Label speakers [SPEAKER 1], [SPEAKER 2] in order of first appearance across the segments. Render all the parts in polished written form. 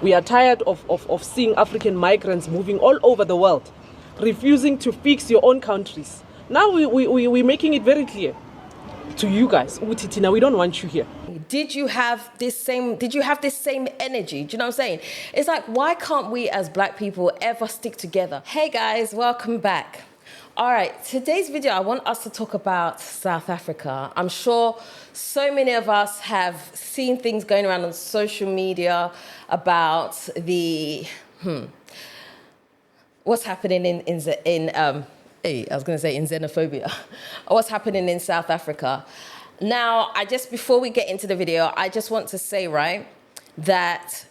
[SPEAKER 1] We are tired of seeing African migrants moving all over the world, refusing to fix your own countries. Now we're making it very clear to you guys, Utitina, we don't want you here.
[SPEAKER 2] Did you have this same energy? Do you know what I'm saying? It's like, why can't we as black people ever stick together? Hey guys, welcome back. All right, today's video, I want us to talk about South Africa. I'm sure so many of us have seen things going around on social media about the, what's happening in xenophobia. What's happening in South Africa. Now, before we get into the video, I just want to say, right, that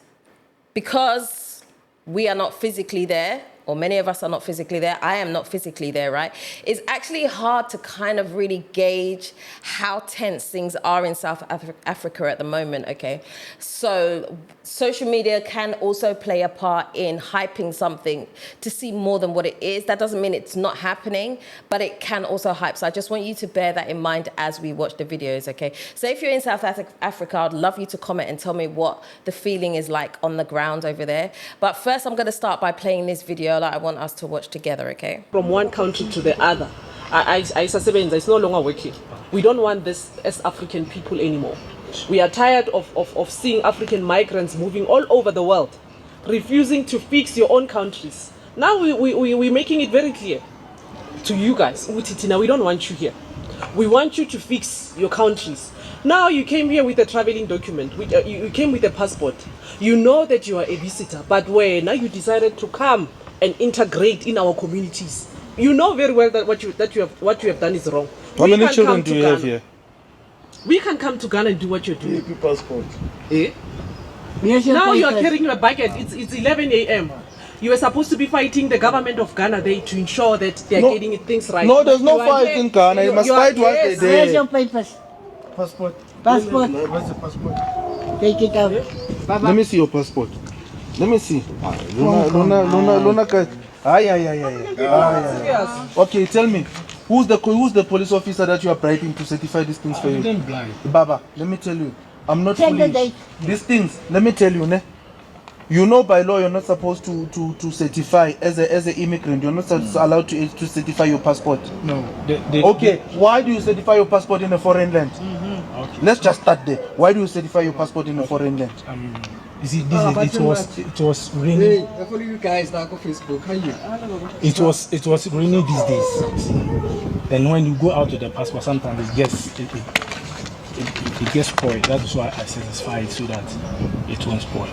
[SPEAKER 2] because we are not physically there, or many of us are not physically there, I am not physically there, right? It's actually hard to kind of really gauge how tense things are in South Africa at the moment, okay? So social media can also play a part in hyping something to see more than what it is. That doesn't mean it's not happening, but it can also hype. So I just want you to bear that in mind as we watch the videos, okay? So if you're in South Africa, I'd love you to comment and tell me what the feeling is like on the ground over there. But first, I'm gonna start by playing this video that I want us to watch together, okay?
[SPEAKER 1] From one country to the other, it's no longer working. We don't want this as African people anymore. We are tired of seeing African migrants moving all over the world, refusing to fix your own countries. Now we're making it very clear to you guys, Utitina, we don't want you here. We want you to fix your countries. Now you came here with a traveling document. You came with a passport. You know that you are a visitor, but now you decided to come and integrate in our communities. You know very well that what you have done is wrong.
[SPEAKER 3] How many children do you have here?
[SPEAKER 1] We can come to Ghana and do what you're doing.
[SPEAKER 3] Passport.
[SPEAKER 1] Eh? Now you are carrying a bucket. It's 11 a.m. You were supposed to be fighting the government of Ghana there to ensure that they are getting things right.
[SPEAKER 3] No, there's no fight in Ghana. You must fight once a day.
[SPEAKER 4] Where's your papers?
[SPEAKER 3] Passport.
[SPEAKER 4] Passport.
[SPEAKER 3] Where's the passport?
[SPEAKER 4] Take it out.
[SPEAKER 3] Let me see your passport. Let me see. Luna. Okay, tell me. Who's the police officer that you are bribing to certify these things for you? Baba, let me tell you. I'm not foolish. These things, let me tell you, ne? You know by law you're not supposed to certify as an immigrant. You're not allowed to certify your passport.
[SPEAKER 5] No.
[SPEAKER 3] Okay, why do you certify your passport in a foreign land?
[SPEAKER 5] Okay.
[SPEAKER 3] Let's just start there. Why do you certify your passport in a foreign land?
[SPEAKER 5] You see, it was raining.
[SPEAKER 6] I follow you guys now on Facebook. How you?
[SPEAKER 5] It was raining these days. You see. And when you go out with the passport, sometimes it gets spoiled. That's why I satisfy it so that it won't spoil.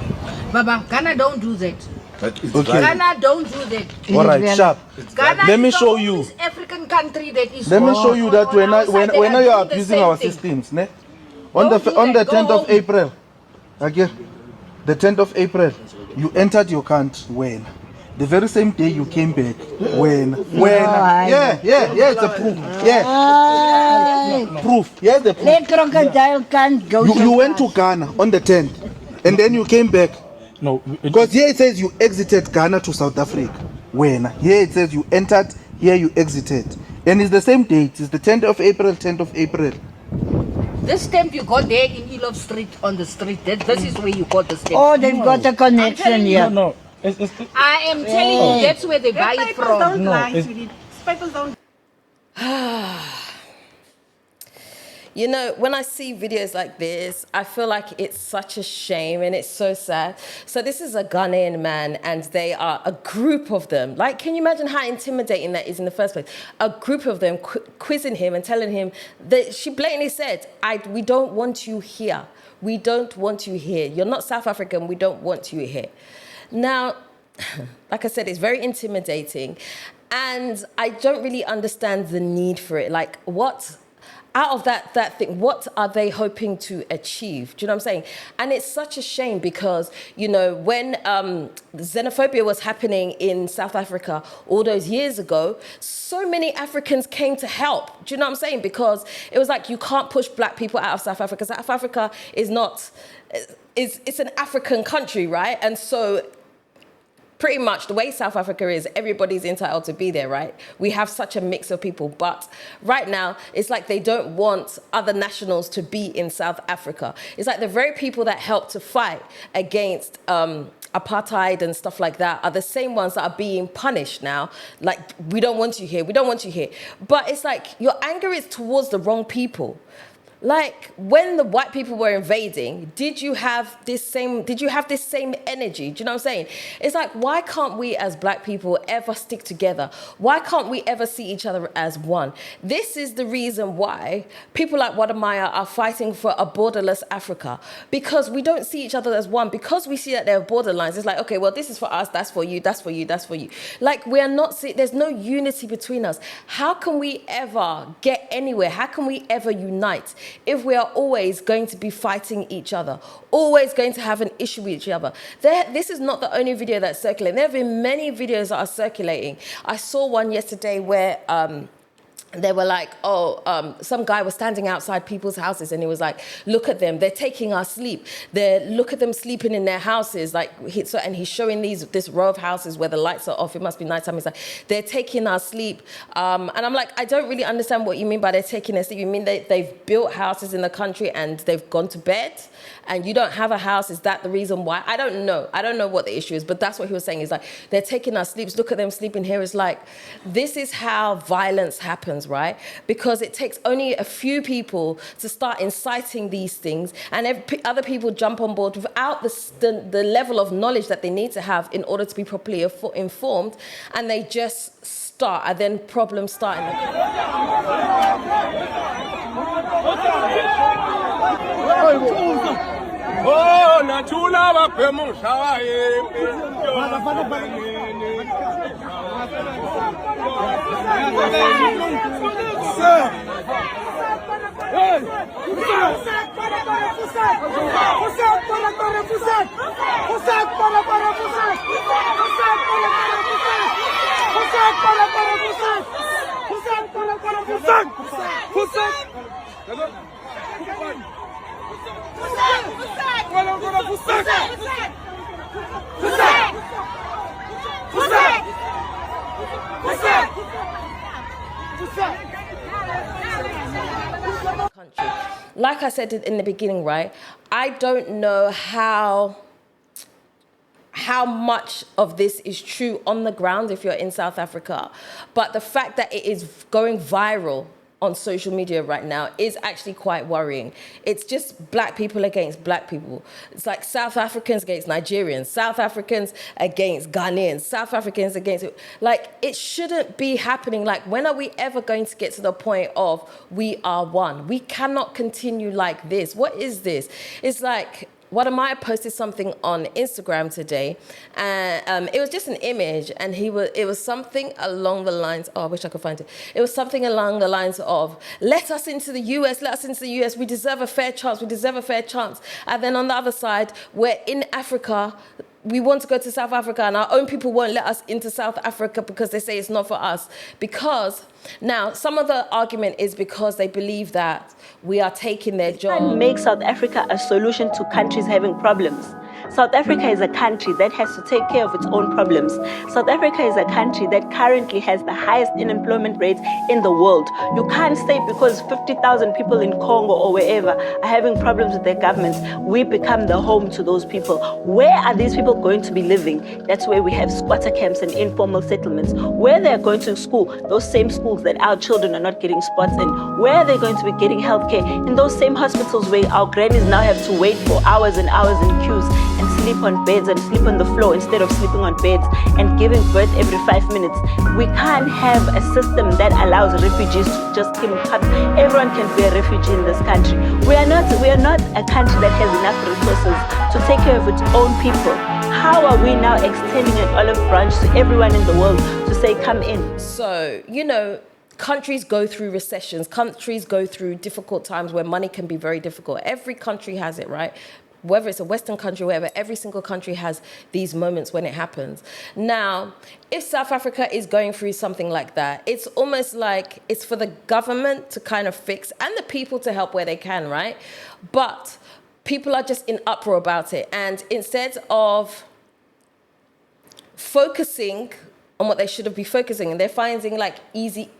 [SPEAKER 7] Baba, Ghana don't do that.
[SPEAKER 3] Okay.
[SPEAKER 7] Ghana don't do that.
[SPEAKER 3] All right, sharp.
[SPEAKER 7] Ghana
[SPEAKER 3] Let me
[SPEAKER 7] is
[SPEAKER 3] show
[SPEAKER 7] the
[SPEAKER 3] you.
[SPEAKER 7] only African country that is.
[SPEAKER 3] Let me show you that when you are abusing our systems, ne? On the 10th of April, okay, the 10th of April, you entered your country when. The very same day you came back when yeah, it's a proof. Yeah. Proof. Here's the proof.
[SPEAKER 4] Let crocodile can't go.
[SPEAKER 3] You went to Ghana on the 10th and then you came back.
[SPEAKER 5] No,
[SPEAKER 3] because here it says you exited Ghana to South Africa. When here it says you entered, here you exited. And it's the same date. It's the 10th of April, 10th of April.
[SPEAKER 7] This stamp you got there in Elof Street on the street. This is where you got the stamp.
[SPEAKER 4] Oh, they've got a connection here.
[SPEAKER 5] No.
[SPEAKER 7] I am telling you, that's where they buy it from.
[SPEAKER 1] Papers don't.
[SPEAKER 2] You know, when I see videos like this, I feel like it's such a shame and it's so sad. So this is a Ghanaian man and they are a group of them. Like, can you imagine how intimidating that is in the first place? A group of them quizzing him and telling him that she blatantly said, we don't want you here. We don't want you here. You're not South African. We don't want you here. Now, like I said, it's very intimidating and I don't really understand the need for it. Like, what out of that thing, what are they hoping to achieve? Do you know what I'm saying? And it's such a shame because, you know, when xenophobia was happening in South Africa all those years ago, so many Africans came to help. Do you know what I'm saying? Because it was like, you can't push black people out of South Africa. South Africa is not, it's an African country, right? And so pretty much the way South Africa is, everybody's entitled to be there, right? We have such a mix of people, but right now, it's like they don't want other nationals to be in South Africa. It's like the very people that helped to fight against apartheid and stuff like that are the same ones that are being punished now. Like, we don't want you here, we don't want you here. But it's like, your anger is towards the wrong people. Like, when the white people were invading, did you have this same energy? Do you know what I'm saying? It's like, why can't we as black people ever stick together? Why can't we ever see each other as one? This is the reason why people like Wadamaya are fighting for a borderless Africa, because we don't see each other as one, because we see that there are borderlines. It's like, okay, well, this is for us, that's for you, that's for you, that's for you. Like, we are not, there's no unity between us. How can we ever get anywhere? How can we ever unite if we are always going to be fighting each other, always going to have an issue with each other? This is not the only video that's circulating. There have been many videos that are circulating. I saw one yesterday where they were like, some guy was standing outside people's houses and he was like, look at them, they're taking our sleep. Look at them sleeping in their houses. Like, and he's showing this row of houses where the lights are off. It must be nighttime. He's like, they're taking our sleep. And I'm like, I don't really understand what you mean by they're taking their sleep. You mean they've built houses in the country and they've gone to bed and you don't have a house? Is that the reason why? I don't know. I don't know what the issue is, but that's what he was saying. He's like, they're taking our sleeps. Look at them sleeping here. It's like, this is how violence happens, right? Because it takes only a few people to start inciting these things, and other people jump on board without the level of knowledge that they need to have in order to be properly informed, and they just start, and then problems start in the country. Like I said in the beginning, right? I don't know how much of this is true on the ground if you're in South Africa, but the fact that it is going viral on social media right now is actually quite worrying. It's just black people against black people. It's like South Africans against Nigerians, South Africans against Ghanaians, South Africans against... Like, it shouldn't be happening. Like, when are we ever going to get to the point of we are one? We cannot continue like this. What is this? It's like... Wadamaya posted something on Instagram today, and it was just an image, and it was something along the lines, I wish I could find it. It was something along the lines of, let us into the US, let us into the US, we deserve a fair chance, we deserve a fair chance. And then on the other side, we're in Africa, we want to go to South Africa, and our own people won't let us into South Africa because they say it's not for us. Because, now, some of the argument is because they believe that we are taking their job.
[SPEAKER 8] And make South Africa a solution to countries having problems. South Africa is a country that has to take care of its own problems. South Africa is a country that currently has the highest unemployment rate in the world. You can't say because 50,000 people in Congo or wherever are having problems with their governments, we become the home to those people. Where are these people going to be living? That's where we have squatter camps and informal settlements. Where they're going to school, those same schools that our children are not getting spots in. Where are they going to be getting healthcare? In those same hospitals where our grannies now have to wait for hours and hours in queues and sleep on beds and sleep on the floor instead of sleeping on beds and giving birth every 5 minutes. We can't have a system that allows refugees to just come. Everyone can be a refugee in this country. We are not a country that has enough resources to take care of its own people. How are we now extending an olive branch to everyone in the world to say, come in?
[SPEAKER 2] So, you know, countries go through recessions. Countries go through difficult times where money can be very difficult. Every country has it, right? Whether it's a Western country, wherever, every single country has these moments when it happens. Now, if South Africa is going through something like that, it's almost like it's for the government to kind of fix and the people to help where they can, right? But people are just in uproar about it. And instead of focusing on what they should have been focusing, and they're finding like easy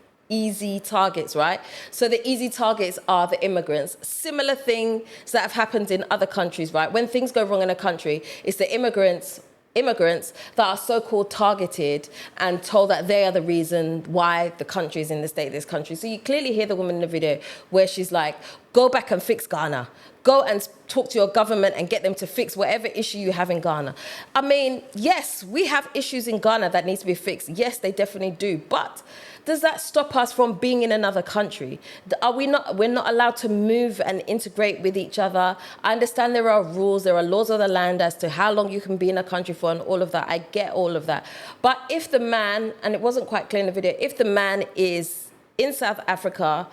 [SPEAKER 2] targets, right? So the easy targets are the immigrants. Similar things that have happened in other countries, right? When things go wrong in a country, it's the immigrants that are so-called targeted and told that they are the reason why the country is in the state of this country. So you clearly hear the woman in the video where she's like, go back and fix Ghana. Go and talk to your government and get them to fix whatever issue you have in Ghana. I mean, yes, we have issues in Ghana that need to be fixed. Yes, they definitely do. But does that stop us from being in another country? We're not allowed to move and integrate with each other. I understand there are rules, there are laws of the land as to how long you can be in a country for and all of that. I get all of that. But if the man, and it wasn't quite clear in the video, if the man is in South Africa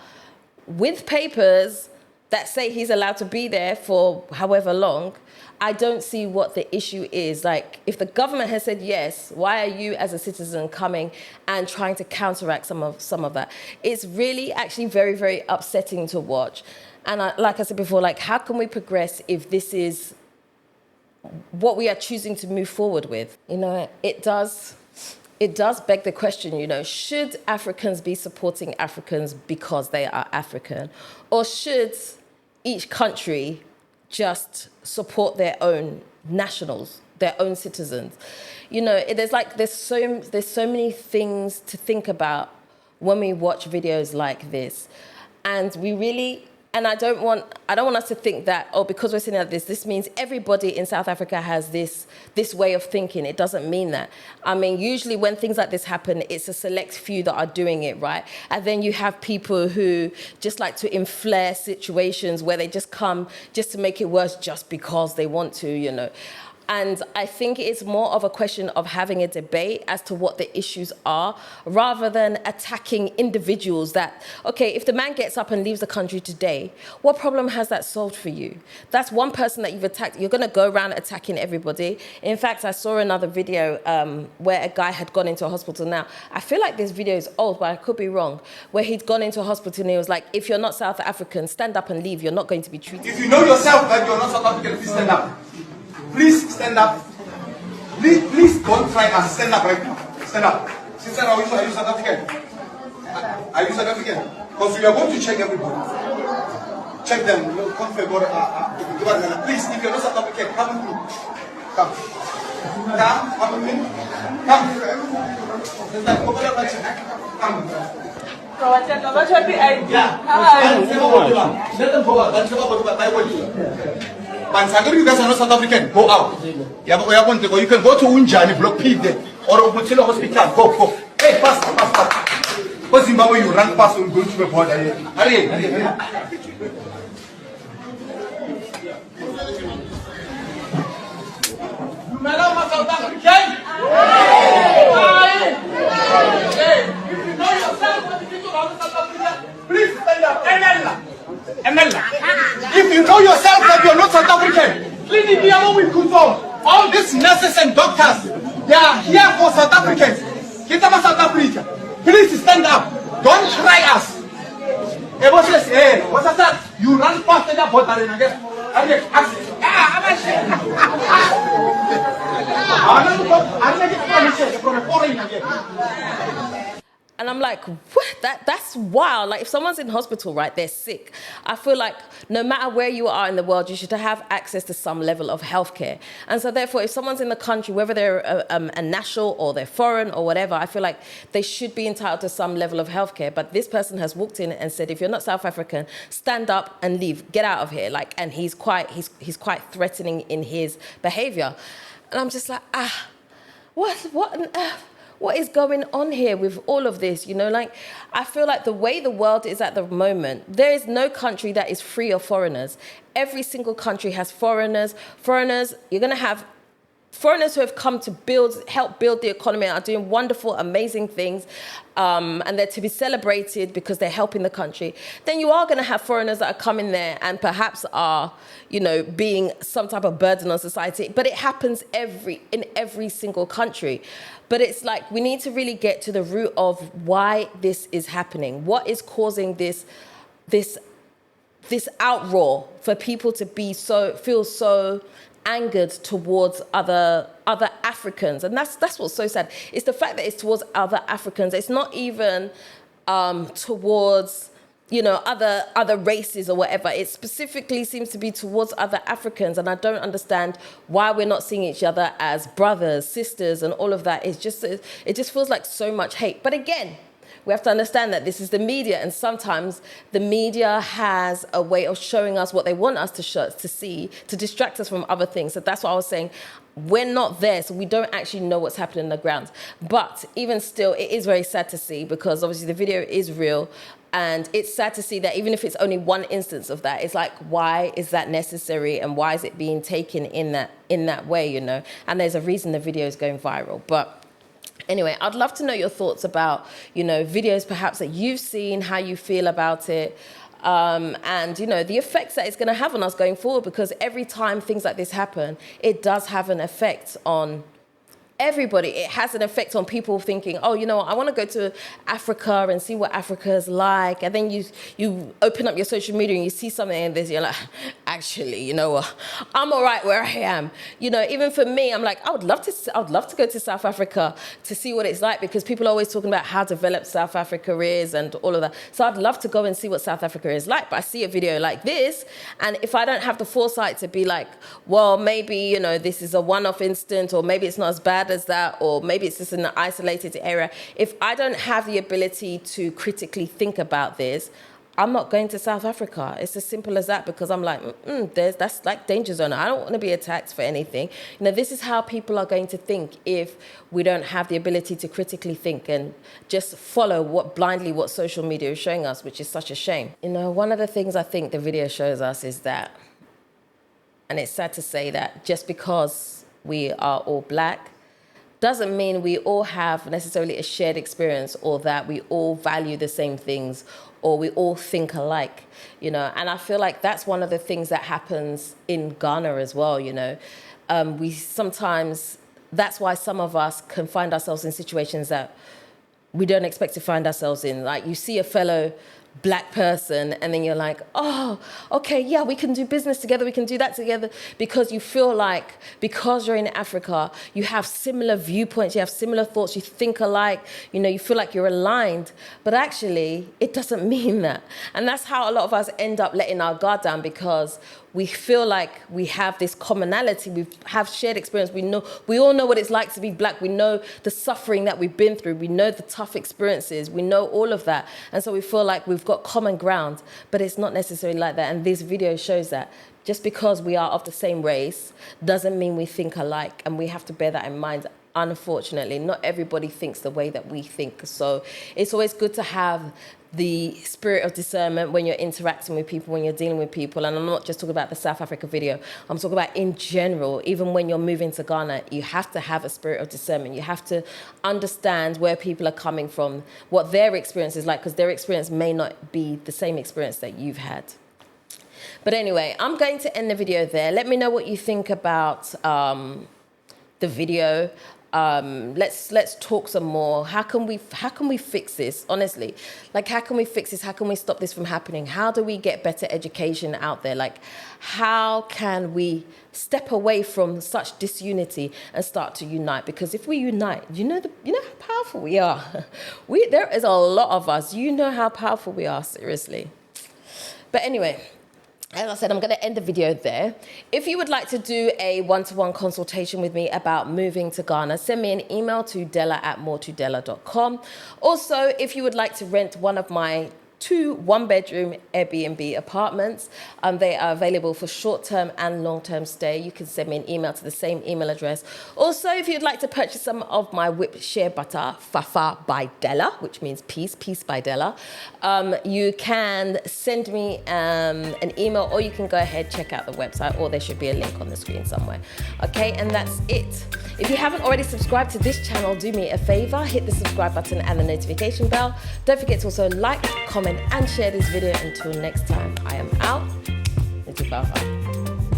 [SPEAKER 2] with papers that say he's allowed to be there for however long, I don't see what the issue is. Like, if the government has said yes, why are you as a citizen coming and trying to counteract some of that? It's really actually very, very upsetting to watch. And like I said before, like, how can we progress if this is what we are choosing to move forward with? You know, it does beg the question, you know, should Africans be supporting Africans because they are African? Or should each country just support their own nationals, their own citizens? You know, there's so many things to think about when we watch videos like this. And we really, and I don't want us to think that, oh, because we're seeing this means everybody in South Africa has this way of thinking. It doesn't mean that. I mean, usually when things like this happen, it's a select few that are doing it, right? And then you have people who just like to inflare situations where they just come just to make it worse just because they want to, you know. And I think it's more of a question of having a debate as to what the issues are, rather than attacking individuals that, okay, if the man gets up and leaves the country today, what problem has that solved for you? That's one person that you've attacked. You're going to go around attacking everybody. In fact, I saw another video where a guy had gone into a hospital. Now, I feel like this video is old, but I could be wrong, where he'd gone into a hospital and he was like, if you're not South African, stand up and leave. You're not going to be treated.
[SPEAKER 9] If you know yourself that you're not South African, please stand up. Please stand up. Please don't try and stand up right now. Stand up. Sister, are you South African? Are you South African? Because we are going to check everybody. Check them. Please, if you're not South African, come with me. Come. Come with me. Come. You guys are not South African. Go out. You can go to Unjani, Block P there, or Opotilo Hospital. Go. Hey, fast. Because Zimbabwe, you run past and go to the border. Hurry. You are South African? If you know yourself what you do around South Africa, please stand up. If you know yourself that you're not South African, please all these nurses and doctors, they are here for South Africans. Get up South Africa. Please stand up. Don't try us. What's that? You run past the border and again.
[SPEAKER 2] And I'm like, what? That's wild. Like, if someone's in hospital, right, they're sick. I feel like no matter where you are in the world, you should have access to some level of healthcare. And so therefore, if someone's in the country, whether they're a national or they're foreign or whatever, I feel like they should be entitled to some level of healthcare. But this person has walked in and said, if you're not South African, stand up and leave, get out of here. Like, and he's quite threatening in his behavior. And I'm just like, what on earth? What is going on here with all of this? You know, like, I feel like the way the world is at the moment, there is no country that is free of foreigners. Every single country has foreigners. You're going to have foreigners who have come to help build the economy and are doing wonderful, amazing things, and they're to be celebrated because they're helping the country. Then you are going to have foreigners that are coming there and perhaps are, you know, being some type of burden on society. But it happens in every single country. But it's like, we need to really get to the root of why this is happening. What is causing this outroar for people to feel so angered towards other Africans, and that's what's so sad. It's the fact that it's towards other Africans. It's not even towards other races or whatever. It specifically seems to be towards other Africans, and I don't understand why we're not seeing each other as brothers, sisters, and all of that. It just feels like so much hate. But again, we have to understand that this is the media, and sometimes the media has a way of showing us what they want us to see, to distract us from other things. So that's what I was saying. We're not there, so we don't actually know what's happening on the ground. But even still, it is very sad to see, because obviously the video is real. And it's sad to see that even if it's only one instance of that, it's like, why is that necessary, and why is it being taken in that way, And there's a reason the video is going viral. But anyway, I'd love to know your thoughts about, videos perhaps that you've seen, how you feel about it, and, the effects that it's going to have on us going forward, because every time things like this happen, it does have an effect on everybody. It has an effect on people thinking, oh, I want to go to Africa and see what Africa is like. And then you open up your social media and you see something in this, you're like, actually, I'm all right where I am. Even for me, I'm like, I would love to go to South Africa to see what it's like, because people are always talking about how developed South Africa is and all of that. So I'd love to go and see what South Africa is like. But I see a video like this, and if I don't have the foresight to be like, well, maybe, this is a one-off incident, or maybe it's not as bad as that, or maybe it's just in an isolated area. If I don't have the ability to critically think about this, I'm not going to South Africa. It's as simple as that, because I'm like, that's like danger zone. I don't want to be attacked for anything. This is how people are going to think if we don't have the ability to critically think and just follow blindly what social media is showing us, which is such a shame. One of the things I think the video shows us is that, and it's sad to say that, just because we are all black doesn't mean we all have necessarily a shared experience, or that we all value the same things, or we all think alike, And I feel like that's one of the things that happens in Ghana as well, We sometimes, that's why some of us can find ourselves in situations that we don't expect to find ourselves in. Like, you see a fellow black person, and then you're like, oh, okay, yeah, we can do business together, we can do that together, because you feel like, because you're in Africa, you have similar viewpoints, you have similar thoughts, you think alike, you feel like you're aligned. But actually, it doesn't mean that. And that's how a lot of us end up letting our guard down, because we feel like we have this commonality, we have shared experience, we all know what it's like to be black, we know the suffering that we've been through, we know the tough experiences, we know all of that. And so we feel like we've got common ground, but it's not necessarily like that. And this video shows that just because we are of the same race doesn't mean we think alike, and we have to bear that in mind. Unfortunately, not everybody thinks the way that we think. So it's always good to have the spirit of discernment when you're interacting with people, when you're dealing with people. And I'm not just talking about the South Africa video. I'm talking about in general. Even when you're moving to Ghana, you have to have a spirit of discernment. You have to understand where people are coming from, what their experience is like, because their experience may not be the same experience that you've had. But anyway, I'm going to end the video there. Let me know what you think about the video. Let's talk some more. How can we fix this? Honestly, like, how can we fix this? How can we stop this from happening? How do we get better education out there? Like, how can we step away from such disunity and start to unite? Because if we unite, you know how powerful we are. There is a lot of us. You know how powerful we are, seriously. But anyway, as I said, I'm going to end the video there. If you would like to do a one-to-one consultation with me about moving to Ghana, send me an email to dela@moretodela.com. Also, if you would like to rent one of my 2 one-bedroom Airbnb apartments, they are available for short-term and long-term stay. You can send me an email to the same email address. Also, if you'd like to purchase some of my whipped shea butter, Fafa by Dela, which means peace by Dela, you can send me an email, or you can go ahead, check out the website, or there should be a link on the screen somewhere. Okay, and that's it. If you haven't already subscribed to this channel, do me a favor, hit the subscribe button and the notification bell. Don't forget to also like, comment, and share this video. Until next time, I am out. It's Fafa.